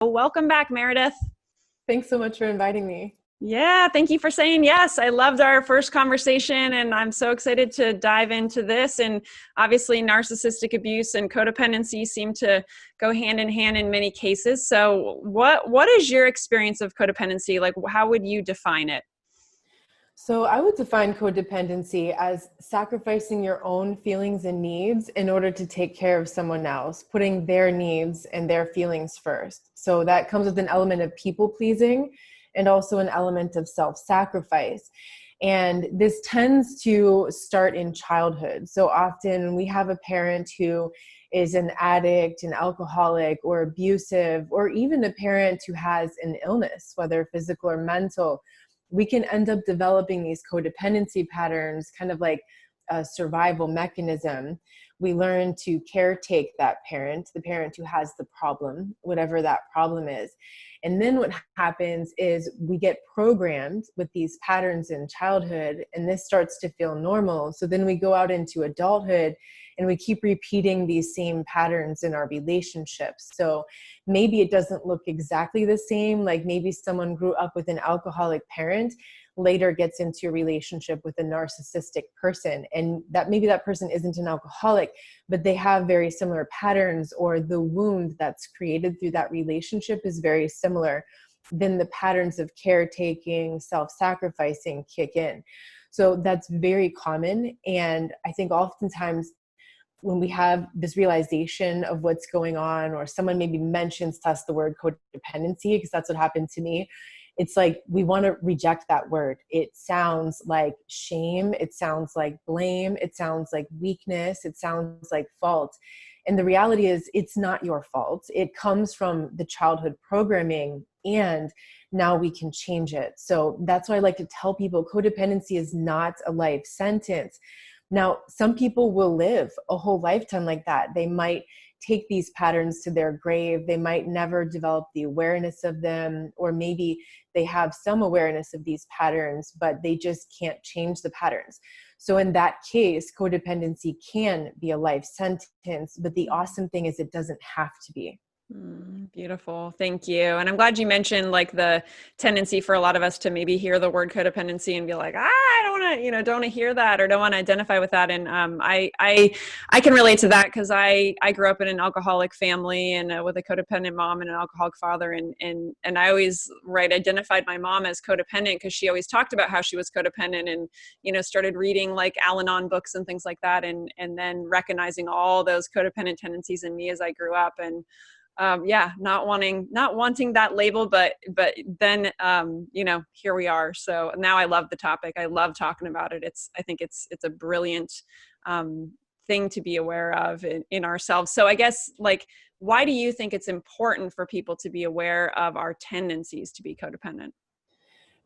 Welcome back, Meredith. Thanks so much for inviting me. Yeah, thank you for saying yes. I loved our first conversation, and I'm so excited to dive into this. And obviously, narcissistic abuse and codependency seem to go hand in hand in many cases. So, what is your experience of codependency? Like, how would you define it? So I would define codependency as sacrificing your own feelings and needs in order to take care of someone else, putting their needs and their feelings first. So that comes with an element of people pleasing and also an element of self-sacrifice. And this tends to start in childhood. So often we have a parent who is an addict, an alcoholic, or abusive, or even a parent who has an illness, whether physical or mental. We can end up developing these codependency patterns, kind of like a survival mechanism. We learn to caretake that parent, the parent who has the problem, whatever that problem is. And then what happens is we get programmed with these patterns in childhood, and this starts to feel normal. So then we go out into adulthood and we keep repeating these same patterns in our relationships. So maybe it doesn't look exactly the same. Like maybe someone grew up with an alcoholic parent, later gets into a relationship with a narcissistic person, and that maybe that person isn't an alcoholic, but they have very similar patterns, or the wound that's created through that relationship is very similar. Then the patterns of caretaking, self-sacrificing kick in. So that's very common. And I think oftentimes when we have this realization of what's going on, or someone maybe mentions to us the word codependency, because that's what happened to me, it's like we want to reject that word. It sounds like shame. It sounds like blame. It sounds like weakness. It sounds like fault. And the reality is it's not your fault. It comes from the childhood programming, and now we can change it. So that's why I like to tell people codependency is not a life sentence. Now, some people will live a whole lifetime like that. They might take these patterns to their grave. They might never develop the awareness of them, or maybe they have some awareness of these patterns, but they just can't change the patterns. So in that case, codependency can be a life sentence, but the awesome thing is it doesn't have to be. Beautiful. Thank you. And I'm glad you mentioned like the tendency for a lot of us to maybe hear the word codependency and be like, I don't want to, don't want to hear that or don't want to identify with that. And I can relate to that because I grew up in an alcoholic family and with a codependent mom and an alcoholic father. And I always, identified my mom as codependent because she always talked about how she was codependent and, started reading like Al-Anon books and things like that. And then recognizing all those codependent tendencies in me as I grew up. And not wanting that label, but then, here we are. So now I love the topic. I love talking about it. I think it's a brilliant, thing to be aware of in ourselves. So I guess why do you think it's important for people to be aware of our tendencies to be codependent?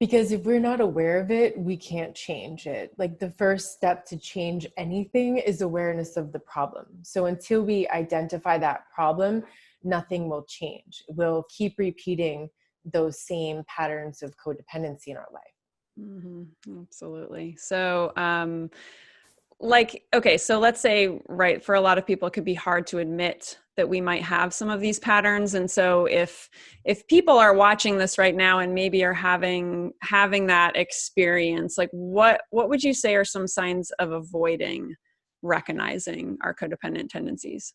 Because if we're not aware of it, we can't change it. Like the first step to change anything is awareness of the problem. So until we identify that problem, nothing will change. We'll keep repeating those same patterns of codependency in our life. Mm-hmm. Absolutely. So, okay, so let's say, for a lot of people, it could be hard to admit that we might have some of these patterns. And so if people are watching this right now and maybe are having that experience, what would you say are some signs of avoiding recognizing our codependent tendencies?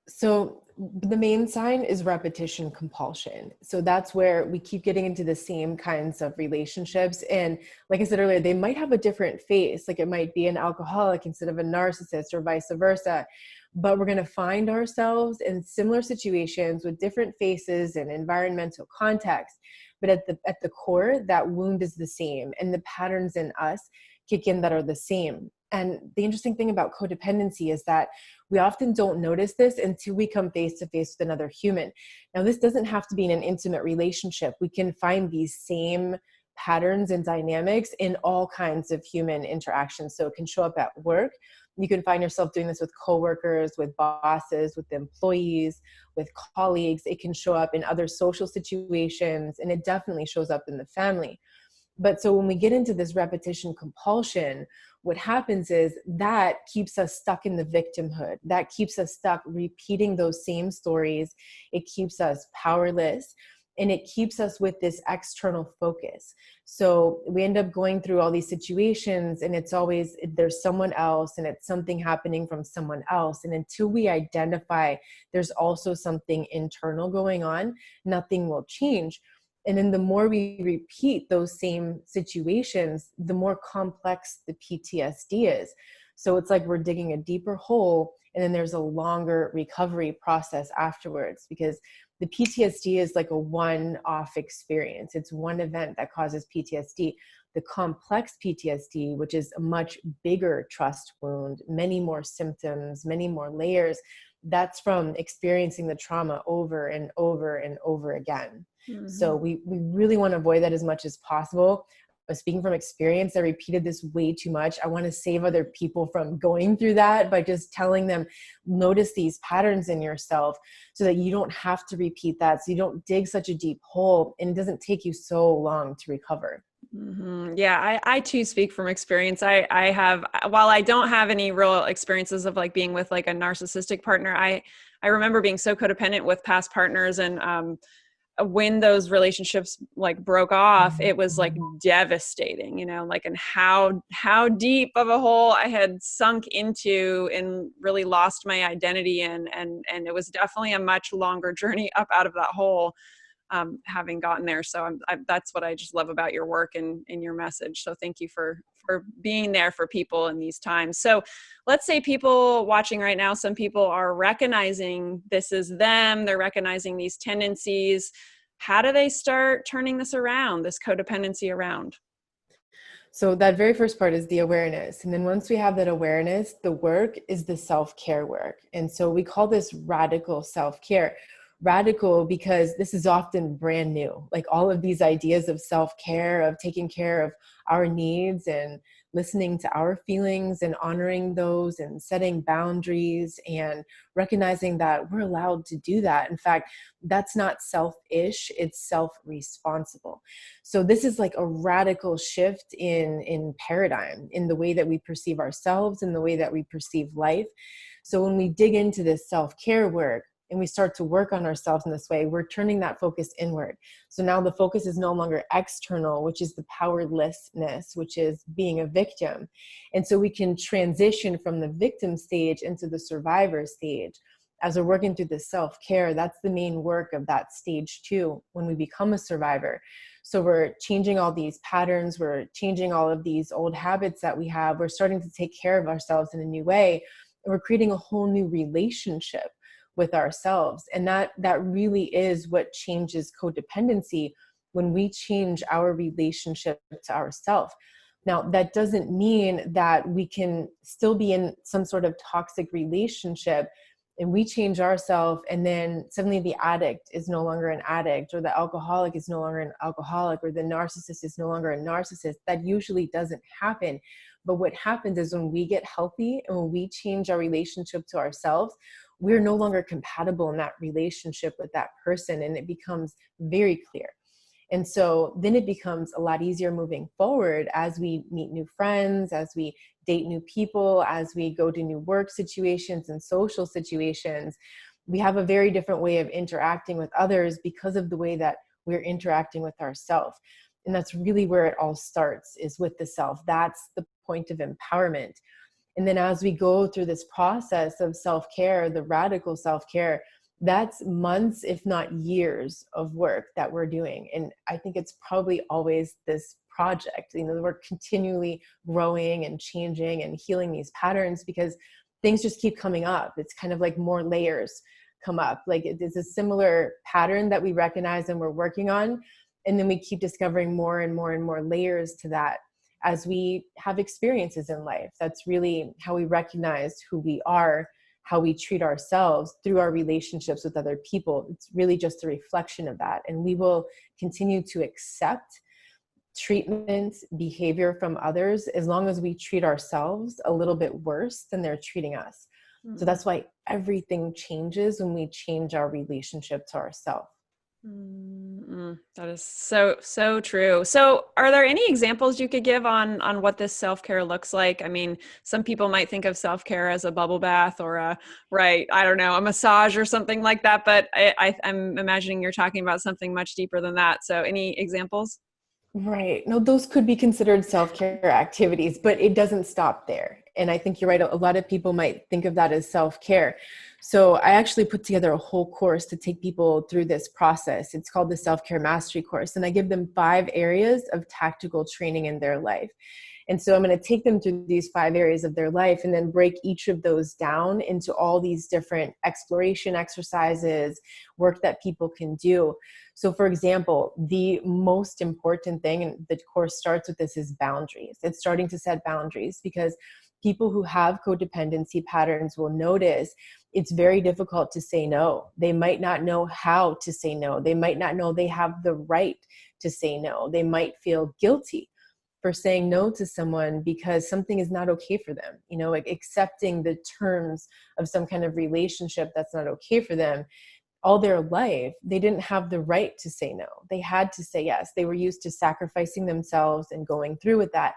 So the main sign is repetition compulsion. So that's where we keep getting into the same kinds of relationships. And like I said earlier, they might have a different face. Like it might be an alcoholic instead of a narcissist or vice versa. But we're going to find ourselves in similar situations with different faces and environmental context. But at the core, that wound is the same. And the patterns in us kick in that are the same. And the interesting thing about codependency is that we often don't notice this until we come face to face with another human. Now, this doesn't have to be in an intimate relationship. We can find these same patterns and dynamics in all kinds of human interactions. So it can show up at work. You can find yourself doing this with coworkers, with bosses, with employees, with colleagues. It can show up in other social situations, and it definitely shows up in the family. But so when we get into this repetition compulsion, what happens is that keeps us stuck in the victimhood. That keeps us stuck repeating those same stories. It keeps us powerless, and it keeps us with this external focus. So we end up going through all these situations, and it's always, there's someone else, and it's something happening from someone else. And until we identify there's also something internal going on, nothing will change. And then the more we repeat those same situations, the more complex the PTSD is. So it's like we're digging a deeper hole, and then there's a longer recovery process afterwards, because the PTSD is like a one-off experience. It's one event that causes PTSD. The complex PTSD, which is a much bigger trust wound, many more symptoms, many more layers, that's from experiencing the trauma over and over and over again. Mm-hmm. So we really want to avoid that as much as possible. But speaking from experience, I repeated this way too much. I want to save other people from going through that by just telling them, notice these patterns in yourself so that you don't have to repeat that. So you don't dig such a deep hole, and it doesn't take you so long to recover. Mm-hmm. Yeah, I too speak from experience. I have, while I don't have any real experiences of like being with like a narcissistic partner, I remember being so codependent with past partners, and when those relationships like broke off, it was like devastating, you know, like, and how deep of a hole I had sunk into and really lost my identity in. And it was definitely a much longer journey up out of that hole, having gotten there. So that's what I just love about your work and your message. So thank you for being there for people in these times. So let's say people watching right now, some people are recognizing this is them. They're recognizing these tendencies. How do they start turning this around, this codependency around? So that very first part is the awareness. And then once we have that awareness, the work is the self-care work. And so we call this radical self-care. Radical because this is often brand new. Like all of these ideas of self-care, of taking care of our needs and listening to our feelings and honoring those and setting boundaries and recognizing that we're allowed to do that. In fact, that's not selfish, it's self-responsible. So this is like a radical shift in paradigm, in the way that we perceive ourselves, in the way that we perceive life. So when we dig into this self-care work, and we start to work on ourselves in this way, we're turning that focus inward. So now the focus is no longer external, which is the powerlessness, which is being a victim. And so we can transition from the victim stage into the survivor stage. As we're working through the self-care, that's the main work of that stage 2, when we become a survivor. So we're changing all these patterns, we're changing all of these old habits that we have, we're starting to take care of ourselves in a new way, and we're creating a whole new relationship with ourselves. And that really is what changes codependency, when we change our relationship to ourselves. Now, that doesn't mean that we can still be in some sort of toxic relationship and we change ourselves and then suddenly the addict is no longer an addict, or the alcoholic is no longer an alcoholic, or the narcissist is no longer a narcissist. That usually doesn't happen. But what happens is when we get healthy and when we change our relationship to ourselves, we're no longer compatible in that relationship with that person, and it becomes very clear. And so then it becomes a lot easier moving forward as we meet new friends, as we date new people, as we go to new work situations and social situations. We have a very different way of interacting with others because of the way that we're interacting with ourselves. And that's really where it all starts, is with the self. That's the point of empowerment. And then as we go through this process of self-care, the radical self-care, that's months, if not years of work that we're doing. And I think it's probably always this project. You know, we're continually growing and changing and healing these patterns because things just keep coming up. It's kind of like more layers come up. Like it's a similar pattern that we recognize and we're working on. And then we keep discovering more and more and more layers to that as we have experiences in life. That's really how we recognize who we are, how we treat ourselves through our relationships with other people. It's really just a reflection of that. And we will continue to accept treatment, behavior from others as long as we treat ourselves a little bit worse than they're treating us. Mm-hmm. So that's why everything changes when we change our relationship to ourselves. That is so, so true. So are there any examples you could give on what this self-care looks like? I mean, some people might think of self-care as a bubble bath or a, right, I don't know, a massage or something like that, but I'm imagining you're talking about something much deeper than that. So any examples? Right. No, those could be considered self-care activities, but it doesn't stop there. And I think you're right. A lot of people might think of that as self-care. So I actually put together a whole course to take people through this process. It's called the Self-Care Mastery Course. And I give them 5 areas of tactical training in their life. And so I'm going to take them through these 5 areas of their life and then break each of those down into all these different exploration exercises, work that people can do. So for example, the most important thing, and the course starts with this, is boundaries. It's starting to set boundaries, because people who have codependency patterns will notice it's very difficult to say no. They might not know how to say no. They might not know they have the right to say no. They might feel guilty for saying no to someone because something is not okay for them, like accepting the terms of some kind of relationship that's not okay for them. All their life, they didn't have the right to say no. They had to say yes. They were used to sacrificing themselves and going through with that.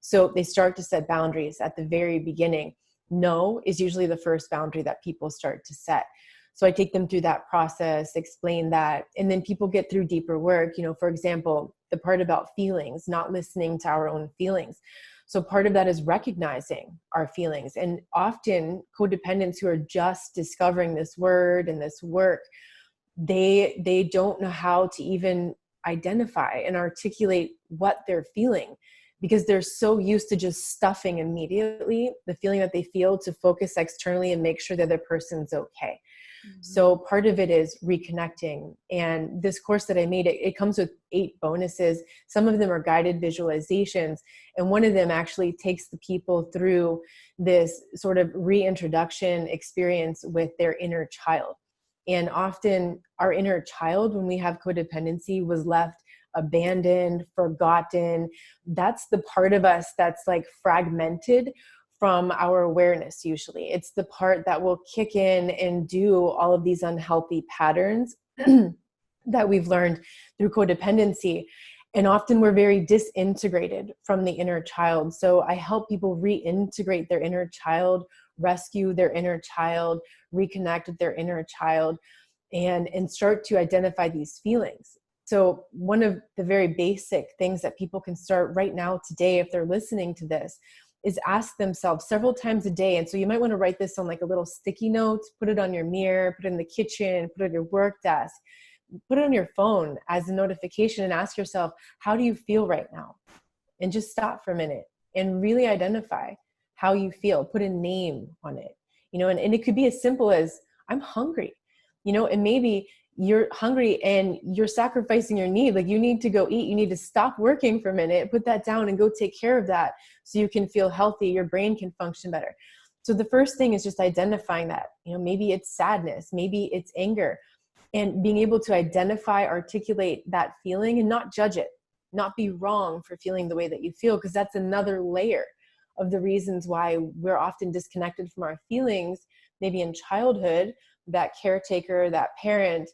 So they start to set boundaries at the very beginning. No is usually the first boundary that people start to set. So I take them through that process, explain that, and then people get through deeper work. For example, the part about feelings, not listening to our own feelings. So part of that is recognizing our feelings. And often codependents who are just discovering this word and this work, they don't know how to even identify and articulate what they're feeling, because they're so used to just stuffing immediately the feeling that they feel to focus externally and make sure the other person's okay. So part of it is reconnecting. And this course that I made, it comes with 8 bonuses. Some of them are guided visualizations. And one of them actually takes the people through this sort of reintroduction experience with their inner child. And often our inner child, when we have codependency, was left abandoned, forgotten. That's the part of us that's like fragmented from our awareness. Usually it's the part that will kick in and do all of these unhealthy patterns that we've learned through codependency. And often we're very disintegrated from the inner child. So I help people reintegrate their inner child, rescue their inner child, reconnect with their inner child, and start to identify these feelings. So one of the very basic things that people can start right now today, if they're listening to this, is ask themselves several times a day. And so you might want to write this on like a little sticky note, put it on your mirror, put it in the kitchen, put it on your work desk, put it on your phone as a notification, and ask yourself, how do you feel right now? And just stop for a minute and really identify how you feel. Put a name on it, and it could be as simple as, I'm hungry, and maybe you're hungry and you're sacrificing your need. Like, you need to go eat. You need to stop working for a minute, put that down and go take care of that so you can feel healthy. Your brain can function better. So the first thing is just identifying that, maybe it's sadness, maybe it's anger, and being able to identify, articulate that feeling and not judge it, not be wrong for feeling the way that you feel, because that's another layer of the reasons why we're often disconnected from our feelings. Maybe in childhood, that caretaker, that parent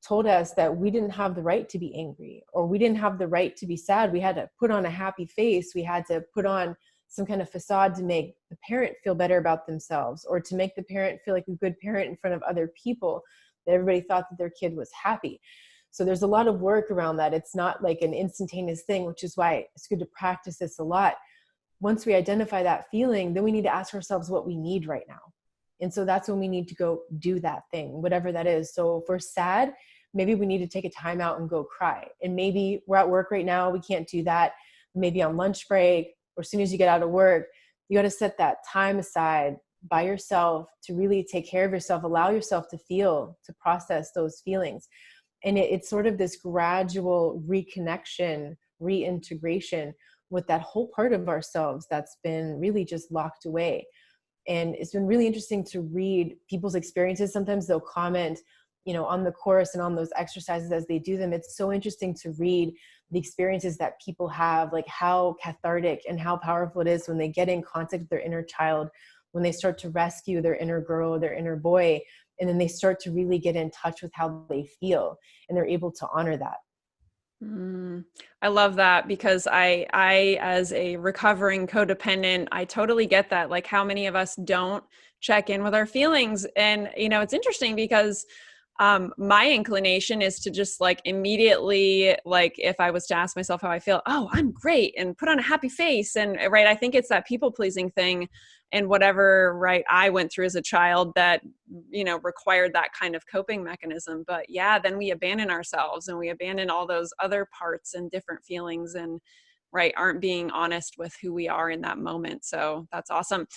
told us that we didn't have the right to be angry, or we didn't have the right to be sad. We had to put on a happy face. We had to put on some kind of facade to make the parent feel better about themselves, or to make the parent feel like a good parent in front of other people, that everybody thought that their kid was happy. So there's a lot of work around that. It's not like an instantaneous thing, which is why it's good to practice this a lot. Once we identify that feeling, then we need to ask ourselves what we need right now. And so that's when we need to go do that thing, whatever that is. So if we're sad, maybe we need to take a time out and go cry. And maybe we're at work right now, we can't do that. Maybe on lunch break, or as soon as you get out of work, you got to set that time aside by yourself to really take care of yourself, allow yourself to feel, to process those feelings. And it's sort of this gradual reconnection, reintegration with that whole part of ourselves that's been really just locked away. And it's been really interesting to read people's experiences. Sometimes they'll comment, on the course and on those exercises as they do them. It's so interesting to read the experiences that people have, like how cathartic and how powerful it is when they get in contact with their inner child, when they start to rescue their inner girl, their inner boy, and then they start to really get in touch with how they feel, and they're able to honor that. I love that because I, as a recovering codependent, I totally get that. Like, how many of us don't check in with our feelings? And, it's interesting because my inclination is to just like immediately, like, if I was to ask myself how I feel, oh, I'm great, and put on a happy face. And right, I think it's that people pleasing thing, and whatever, right, I went through as a child that, required that kind of coping mechanism. But yeah, then we abandon ourselves and we abandon all those other parts and different feelings, and right, aren't being honest with who we are in that moment. So that's awesome.